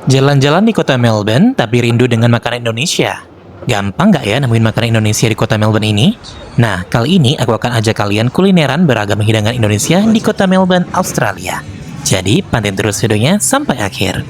Jalan-jalan di kota Melbourne tapi rindu dengan makanan Indonesia. Gampang nggak ya nemuin makanan Indonesia di kota Melbourne ini? Nah, kali ini aku akan ajak kalian kulineran beragam hidangan Indonesia di kota Melbourne, Australia. Jadi, pantengin terus videonya sampai akhir.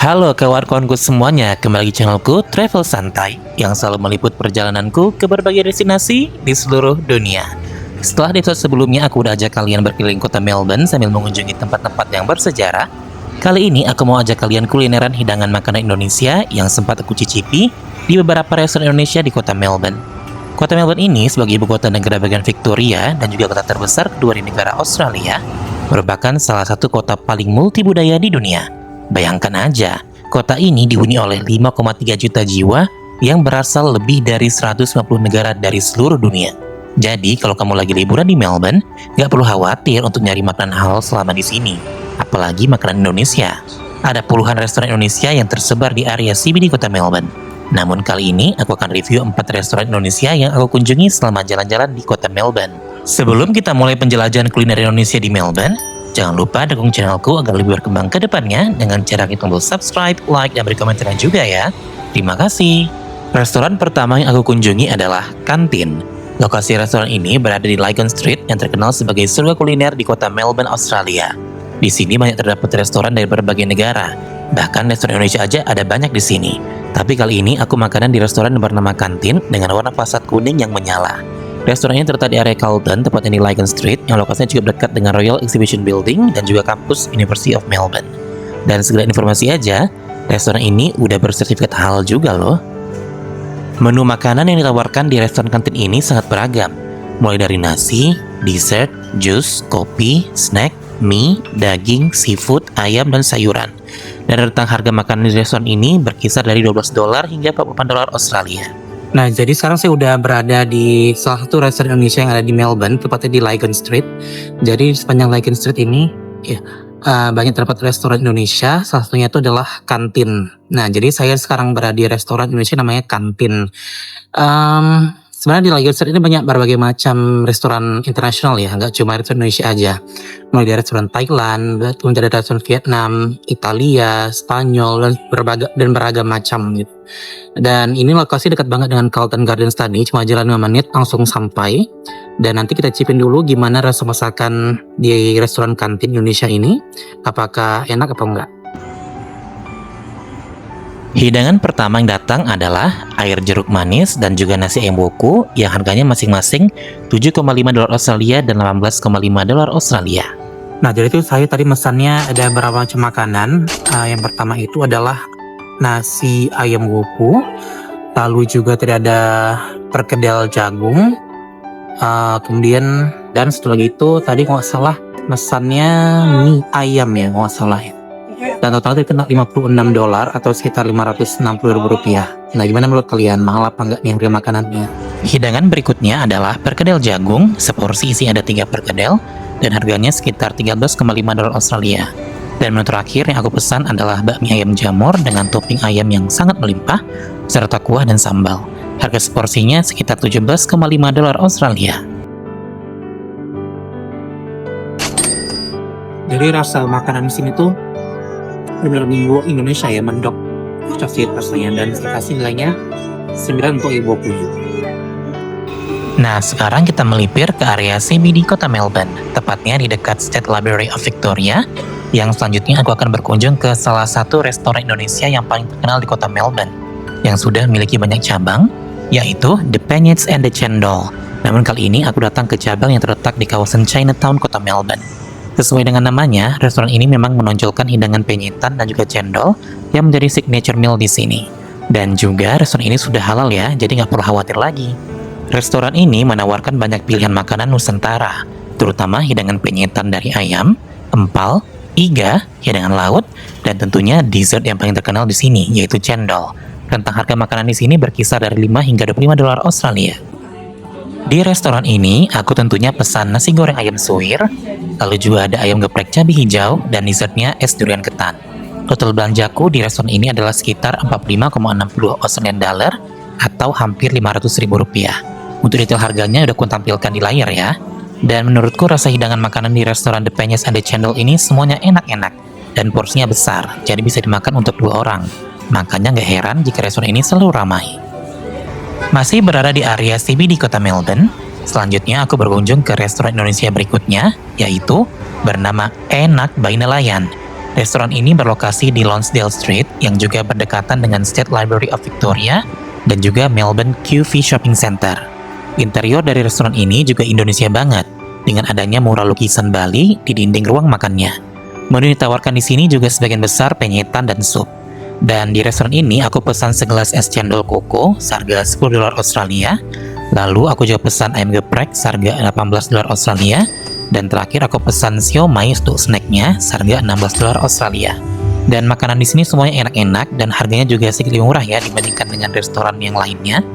Halo kawan-kawanku semuanya, kembali di channelku Travel Santai yang selalu meliput perjalananku ke berbagai destinasi di seluruh dunia. Setelah di episode sebelumnya aku udah ajak kalian berkeliling kota Melbourne sambil mengunjungi tempat-tempat yang bersejarah. Kali ini aku mau ajak kalian kulineran hidangan makanan Indonesia yang sempat aku cicipi di beberapa restoran Indonesia di kota Melbourne. Kota Melbourne ini sebagai ibu kota negara bagian Victoria dan juga kota terbesar kedua di negara Australia, merupakan salah satu kota paling multibudaya di dunia. Bayangkan aja, kota ini dihuni oleh 5,3 juta jiwa yang berasal lebih dari 150 negara dari seluruh dunia. Jadi, kalau kamu lagi liburan di Melbourne, nggak perlu khawatir untuk nyari makanan halal selama di sini. Apalagi makanan Indonesia. Ada puluhan restoran Indonesia yang tersebar di area CBD kota Melbourne. Namun kali ini, aku akan review 4 restoran Indonesia yang aku kunjungi selama jalan-jalan di kota Melbourne. Sebelum kita mulai penjelajahan kuliner Indonesia di Melbourne, jangan lupa dukung channelku agar lebih berkembang ke depannya dengan cara klik tombol subscribe, like, dan beri komentar juga ya. Terima kasih. Restoran pertama yang aku kunjungi adalah Kantin. Lokasi restoran ini berada di Lygon Street yang terkenal sebagai surga kuliner di kota Melbourne, Australia. Di sini banyak terdapat restoran dari berbagai negara. Bahkan restoran Indonesia aja ada banyak di sini. Tapi kali ini aku makanan di restoran yang bernama Kantin dengan warna fasad kuning yang menyala. Restoran ini terletak di area Carlton, tepatnya di Lygon Street, yang lokasinya cukup dekat dengan Royal Exhibition Building dan juga kampus University of Melbourne. Dan segala informasi aja, restoran ini udah bersertifikat halal juga loh. Menu makanan yang ditawarkan di restoran Kantin ini sangat beragam, mulai dari nasi, dessert, jus, kopi, snack, mie, daging, seafood, ayam, dan sayuran. Dan rentang harga makanan di restoran ini berkisar dari $12 hingga $48 Australia. Nah, jadi sekarang saya udah berada di salah satu restoran Indonesia yang ada di Melbourne, tepatnya di Lygon Street. Jadi sepanjang Lygon Street ini, banyak terdapat restoran Indonesia. Salah satunya itu adalah Kantin. Nah, jadi saya sekarang berada di restoran Indonesia namanya Kantin. Sebenarnya di Lygon Street ini banyak berbagai macam restoran internasional ya, nggak cuma restoran Indonesia aja. Mulai dari restoran Thailand, kemudian ada restoran Vietnam, Italia, Spanyol, dan beragam macam gitu. Dan ini lokasi dekat banget dengan Carlton Gardens tadi, cuma jalan 5 menit langsung sampai. Dan nanti kita cipin dulu gimana rasa masakan di restoran Kantin Indonesia ini, apakah enak apa enggak. Hidangan pertama yang datang adalah air jeruk manis dan juga nasi ayam woku yang harganya masing-masing $7,5 Australia dan $18,5 Australia. Nah, jadi itu saya tadi mesannya ada beberapa macam makanan. Yang pertama itu adalah nasi ayam woku, lalu juga tadi ada perkedel jagung, kemudian dan setelah itu tadi kalau nggak salah mesannya mie ayam ya kalau nggak salah ya. Dan total itu kena $56 atau sekitar Rp560.000. Nah, gimana menurut kalian, mahal apa enggak nih harga makanannya? Hidangan berikutnya adalah perkedel jagung, seporsi isi ada 3 perkedel dan harganya sekitar $13,5 Australia. Dan menu terakhir yang aku pesan adalah bakmi ayam jamur dengan topping ayam yang sangat melimpah serta kuah dan sambal. Harga seporsinya sekitar $17,5 Australia. Jadi rasa makanan di sini tuh benar-benar minggu Indonesia ya, mendok cocok rasanya, dan saya kasih nilainya 9 untuk ibu punya. Nah, sekarang kita melipir ke area CBD kota Melbourne, tepatnya di dekat State Library of Victoria. Yang selanjutnya aku akan berkunjung ke salah satu restoran Indonesia yang paling terkenal di kota Melbourne, yang sudah memiliki banyak cabang, yaitu The Penyets and the Cendol. Namun kali ini aku datang ke cabang yang terletak di kawasan Chinatown kota Melbourne. Sesuai dengan namanya, restoran ini memang menonjolkan hidangan penyetan dan juga cendol yang menjadi signature meal di sini. Dan juga restoran ini sudah halal ya, jadi nggak perlu khawatir lagi. Restoran ini menawarkan banyak pilihan makanan Nusantara, terutama hidangan penyetan dari ayam, empal, iga, hidangan laut, dan tentunya dessert yang paling terkenal di sini, yaitu cendol. Rentang harga makanan di sini berkisar dari $5 hingga $25 Australia. Di restoran ini, aku tentunya pesan nasi goreng ayam suwir, lalu juga ada ayam geprek cabai hijau, dan dessertnya es durian ketan. Total belanjaku di restoran ini adalah sekitar 45,60 Australian dollar atau hampir 500 ribu rupiah. Untuk detail harganya udah aku tampilkan di layar ya. Dan menurutku rasa hidangan makanan di restoran The Penyes and the Chandel ini semuanya enak-enak dan porsinya besar, jadi bisa dimakan untuk 2 orang. Makanya nggak heran jika restoran ini selalu ramai. Masih berada di area CBD kota Melbourne, selanjutnya aku berkunjung ke restoran Indonesia berikutnya, yaitu bernama Enak by Nelayan. Restoran ini berlokasi di Lonsdale Street yang juga berdekatan dengan State Library of Victoria dan juga Melbourne QV Shopping Centre. Interior dari restoran ini juga Indonesia banget, dengan adanya mural lukisan Bali di dinding ruang makannya. Menu ditawarkan di sini juga sebagian besar penyetan dan sup. Dan di restoran ini aku pesan segelas es cendol koko seharga 10 dolar Australia. Lalu aku juga pesan ayam geprek seharga 18 dolar Australia. Dan terakhir aku pesan siomay untuk snacknya seharga 16 dolar Australia. Dan makanan di sini semuanya enak-enak dan harganya juga sedikit lebih murah ya dibandingkan dengan restoran yang lainnya.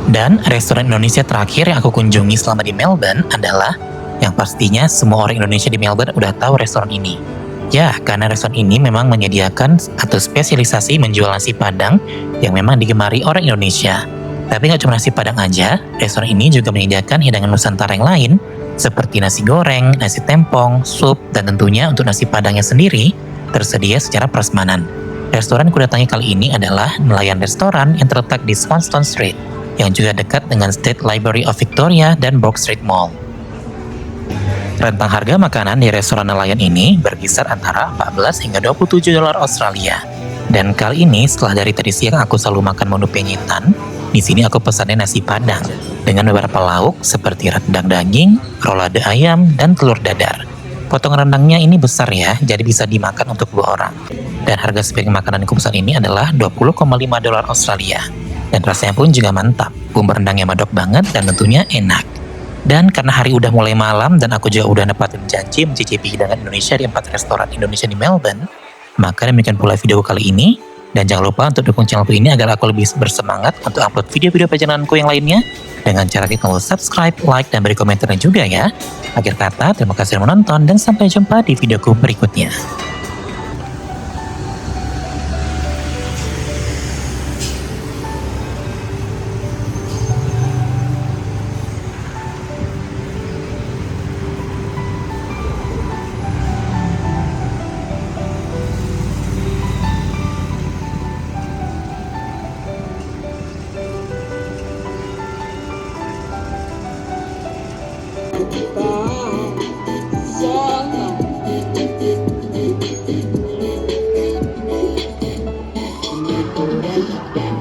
Dan restoran Indonesia terakhir yang aku kunjungi selama di Melbourne adalah yang pastinya semua orang Indonesia di Melbourne udah tahu restoran ini. Ya, karena restoran ini memang menyediakan atau spesialisasi menjual nasi Padang yang memang digemari orang Indonesia. Tapi nggak cuma nasi Padang aja, restoran ini juga menyediakan hidangan Nusantara yang lain seperti nasi goreng, nasi tempong, sup, dan tentunya untuk nasi Padangnya sendiri tersedia secara prasmanan. Restoran yang kudatangi kali ini adalah Nelayan Restoran yang terletak di Swanstone Street, yang juga dekat dengan State Library of Victoria dan Bourke Street Mall. Rentang harga makanan di restoran nelayan ini berkisar antara 14 hingga 27 dolar Australia. Dan kali ini setelah dari tadi siang aku selalu makan menu penyetan, di sini aku pesannya nasi Padang dengan beberapa lauk seperti rendang daging, rolade ayam, dan telur dadar. Potongan rendangnya ini besar ya, jadi bisa dimakan untuk 2 orang. Dan harga sebagian makanan yang aku pesan ini adalah 20,5 dolar Australia. Dan rasanya pun juga mantap, bumbu rendangnya medok banget dan tentunya enak. Dan karena hari udah mulai malam dan aku juga udah nepatin janji mencicipi hidangan Indonesia di 4 restoran Indonesia di Melbourne, maka demikian pula video kali ini. Dan jangan lupa untuk dukung channelku ini agar aku lebih bersemangat untuk upload video-video perjalananku yang lainnya dengan cara klik tombol subscribe, like, dan beri komentarnya juga ya. Akhir kata, terima kasih sudah menonton dan sampai jumpa di videoku berikutnya. Bye.